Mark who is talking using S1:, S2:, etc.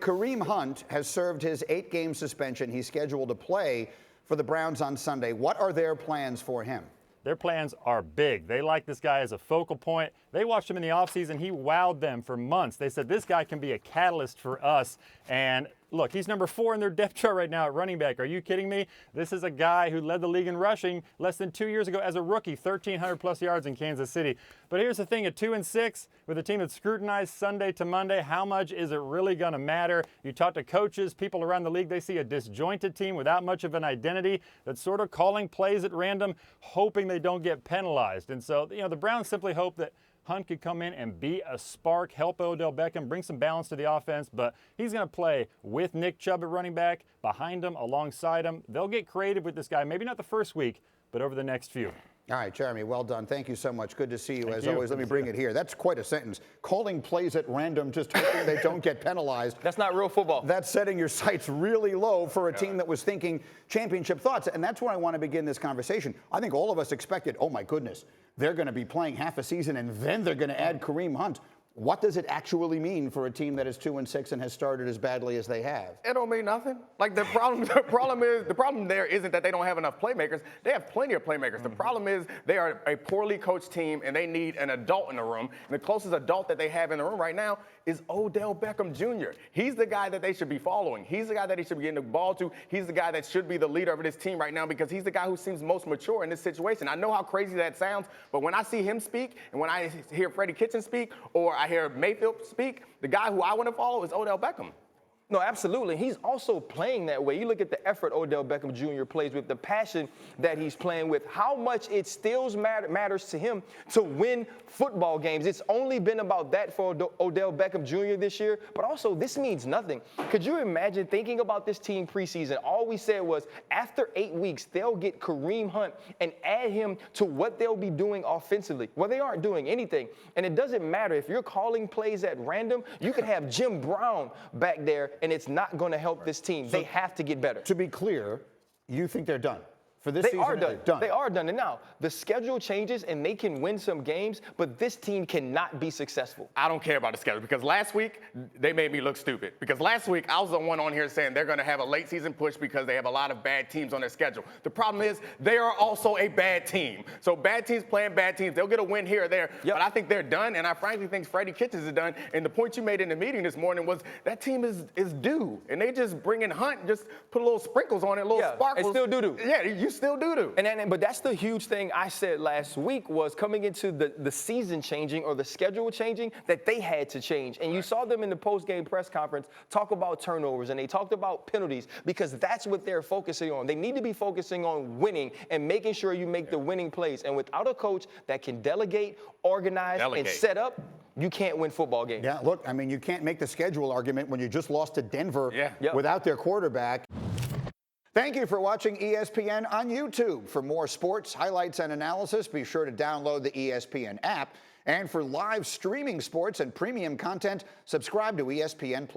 S1: Kareem Hunt has served his 8-game suspension. He's scheduled to play for the Browns on Sunday. What are their plans for him?
S2: Their plans are big. They like this guy as a focal point. They watched him in the offseason. He wowed them for months. They said, this guy can be a catalyst for us. And look, he's number 4 in their depth chart right now at running back. Are you kidding me? This is a guy who led the league in rushing less than 2 years ago as a rookie, 1,300+ yards in Kansas City. But here's the thing, at 2-6, with a team that's scrutinized Sunday to Monday, how much is it really going to matter? You talk to coaches, people around the league, they see a disjointed team without much of an identity that's sort of calling plays at random, hoping they don't get penalized. And so, the Browns simply hope that Hunt could come in and be a spark, help Odell Beckham, bring some balance to the offense, but he's going to play with Nick Chubb at running back, behind him, alongside him. They'll get creative with this guy, maybe not the first week, but over the next few.
S1: All right, Jeremy, well done. Thank you so much. Good to see you. As always, let me bring it here. That's quite a sentence. Calling plays at random, just hoping they don't get penalized.
S3: That's not real football.
S1: That's setting your sights really low for a team that was thinking championship thoughts. And that's where I want to begin this conversation. I think all of us expected, oh my goodness, they're going to be playing half a season and then they're going to add Kareem Hunt. What does it actually mean for a team that is 2-6 and has started as badly as they have?
S3: It don't mean nothing. Like the problem there isn't that they don't have enough playmakers. They have plenty of playmakers. The problem is they are a poorly coached team and they need an adult in the room. And the closest adult that they have in the room right now is Odell Beckham Jr. He's the guy that they should be following. He's the guy that they should be getting the ball to. He's the guy that should be the leader of this team right now because he's the guy who seems most mature in this situation. I know how crazy that sounds, but when I see him speak and when I hear Freddie Kitchens speak or I hear Mayfield speak, the guy who I want to follow is Odell Beckham.
S4: No, absolutely. He's also playing that way. You look at the effort Odell Beckham Jr. plays with, the passion that he's playing with, how much it still matters to him to win football games. It's only been about that for Odell Beckham Jr. this year, but also this means nothing. Could you imagine thinking about this team preseason? All we said was after 8 weeks, they'll get Kareem Hunt and add him to what they'll be doing offensively. Well, they aren't doing anything. And it doesn't matter. If you're calling plays at random, you could have Jim Brown back there, and it's not going to help this team. So they have to get better.
S1: To be clear, you think they're done? For this season,
S4: they are done. They are done. And now, the schedule changes and they can win some games, but this team cannot be successful.
S3: I don't care about the schedule because last week, they made me look stupid. Because last week, I was the one on here saying they're going to have a late season push because they have a lot of bad teams on their schedule. The problem is they are also a bad team. So bad teams playing bad teams, they'll get a win here or there. Yep. But I think they're done, and I frankly think Freddie Kitchens is done. And the point you made in the meeting this morning was that team is due. And they just bring in Hunt, just put a little sprinkles on it, a little sparkles.
S4: It's still doo-doo.
S3: Yeah, you still doo-doo.
S4: But that's the huge thing I said last week was coming into the season changing or the schedule changing that they had to change. And you saw them in the post-game press conference talk about turnovers and they talked about penalties because that's what they're focusing on. They need to be focusing on winning and making sure you make the winning plays. And without a coach that can delegate, organize, and set up, you can't win football games.
S1: Yeah, look, I mean, you can't make the schedule argument when you just lost to Denver without their quarterback. Thank you for watching ESPN on YouTube. For more sports, highlights, and analysis, be sure to download the ESPN app. And for live streaming sports and premium content, subscribe to ESPN+.